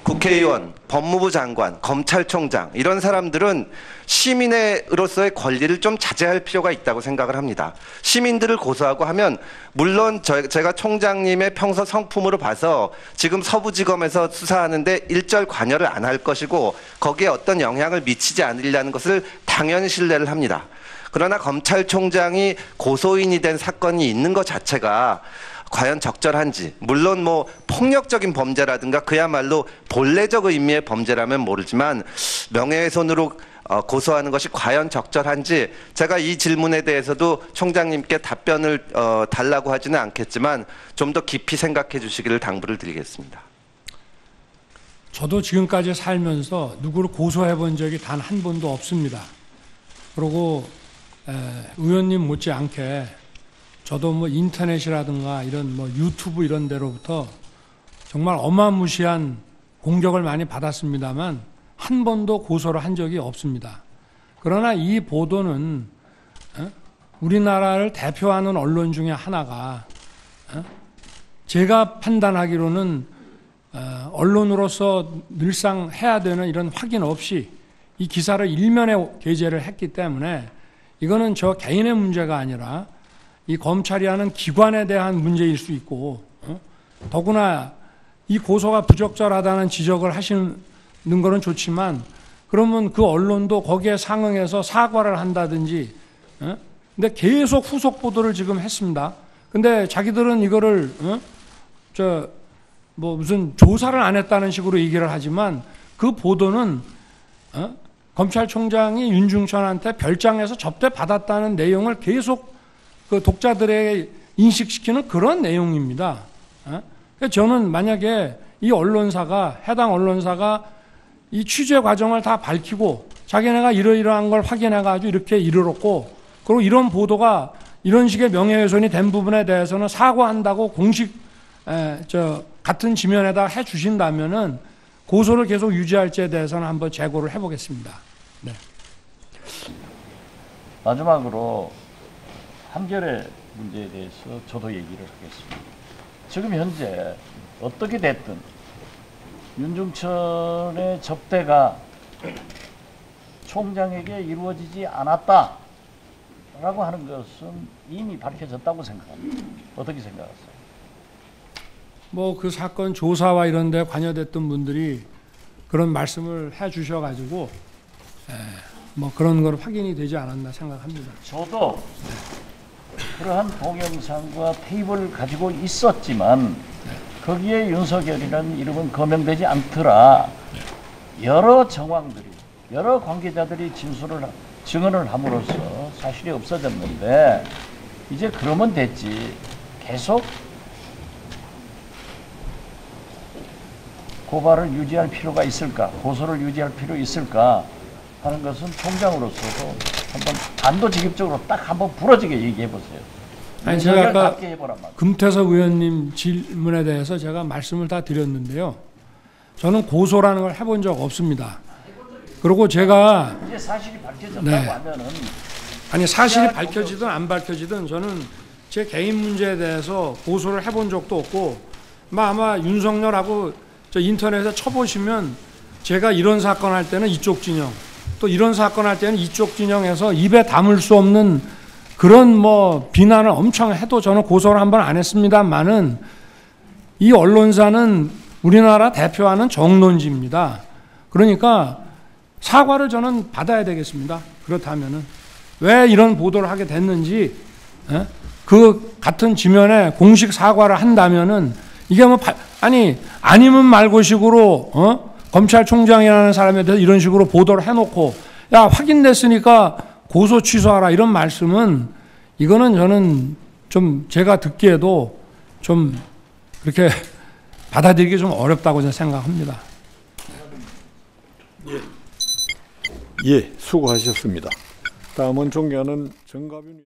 국회의원, 법무부 장관, 검찰총장 이런 사람들은 시민으로서의 권리를 좀 자제할 필요가 있다고 생각을 합니다. 시민들을 고소하고 하면 물론 제가 총장님의 평소 성품으로 봐서 지금 서부지검에서 수사하는데 일절 관여를 안 할 것이고 거기에 어떤 영향을 미치지 않으려는 것을 당연히 신뢰를 합니다. 그러나 검찰총장이 고소인이 된 사건이 있는 것 자체가 과연 적절한지, 물론 뭐 폭력적인 범죄라든가 그야말로 본래적 의미의 범죄라면 모르지만 명예훼손으로 고소하는 것이 과연 적절한지, 제가 이 질문에 대해서도 총장님께 답변을 달라고 하지는 않겠지만 좀 더 깊이 생각해 주시기를 당부를 드리겠습니다. 저도 지금까지 살면서 누구를 고소해 본 적이 단 한 번도 없습니다. 그리고 의원님 못지않게 저도 뭐 인터넷이라든가 이런 뭐 유튜브 이런 데로부터 정말 어마무시한 공격을 많이 받았습니다만 한 번도 고소를 한 적이 없습니다. 그러나 이 보도는 우리나라를 대표하는 언론 중에 하나가 제가 판단하기로는 언론으로서 늘상 해야 되는 이런 확인 없이 이 기사를 일면에 게재를 했기 때문에 이거는 저 개인의 문제가 아니라 이 검찰이 하는 기관에 대한 문제일 수 있고, 더구나 이 고소가 부적절하다는 지적을 하시는 거는 좋지만 그러면 그 언론도 거기에 상응해서 사과를 한다든지, 근데 계속 후속 보도를 지금 했습니다. 근데 자기들은 이거를 뭐 무슨 조사를 안 했다는 식으로 얘기를 하지만 그 보도는 검찰총장이 윤중천한테 별장에서 접대받았다는 내용을 계속 그 독자들에게 인식시키는 그런 내용입니다. 저는 만약에 이 언론사가, 해당 언론사가 이 취재 과정을 다 밝히고 자기네가 이러이러한 걸 확인해가지고 이렇게 이르렀고, 그리고 이런 보도가 이런 식의 명예훼손이 된 부분에 대해서는 사과한다고 공식 같은 지면에다 해 주신다면은 고소를 계속 유지할지에 대해서는 한번 재고를 해보겠습니다. 네. 마지막으로 한결의 문제에 대해서 저도 얘기를 하겠습니다. 지금 현재 어떻게 됐든 윤중천의 접대가 총장에게 이루어지지 않았다라고 하는 것은 이미 밝혀졌다고 생각합니다. 어떻게 생각하세요? 뭐 그 사건 조사와 이런 데 관여됐던 분들이 그런 말씀을 해 주셔가지고 뭐 그런 걸 확인이 되지 않았나 생각합니다. 저도 그러한 동영상과 테이프를 가지고 있었지만 거기에 윤석열이라는 이름은 거명되지 않더라. 여러 정황들이, 여러 관계자들이 증언을 함으로써 사실이 없어졌는데 이제 그러면 됐지. 계속 고발을 유지할 필요가 있을까, 고소를 유지할 필요 있을까 하는 것은 총장으로서도 한번 단도직입적으로 딱 한번 부러지게 얘기해 보세요. 아니, 제가 아까 금태섭 의원님 질문에 대해서 제가 말씀을 다 드렸는데요. 저는 고소라는 걸 해본 적 없습니다. 그리고 제가 이제 사실이 밝혀졌다고 네. 하면은 아니 사실이 밝혀지든 안 밝혀지든 저는 제 개인 문제에 대해서 고소를 해본 적도 없고, 아마 윤석열하고 저 인터넷에 쳐보시면 제가 이런 사건 할 때는 이쪽 진영, 또 이런 사건 할 때는 이쪽 진영에서 입에 담을 수 없는 그런 뭐 비난을 엄청 해도 저는 고소를 한 번 안 했습니다만은 이 언론사는 우리나라 대표하는 정론지입니다. 그러니까 사과를 저는 받아야 되겠습니다. 그렇다면은 왜 이런 보도를 하게 됐는지 그 같은 지면에 공식 사과를 한다면은 이게 뭐 아니면 말고식으로 검찰총장이라는 사람에 대해서 이런 식으로 보도를 해놓고 야 확인됐으니까 고소 취소하라 이런 말씀은 이거는 저는 좀 제가 듣기에도 좀 그렇게 받아들이기 좀 어렵다고 저는 생각합니다. 예, 수고하셨습니다. 다음은 존경하는 정가빈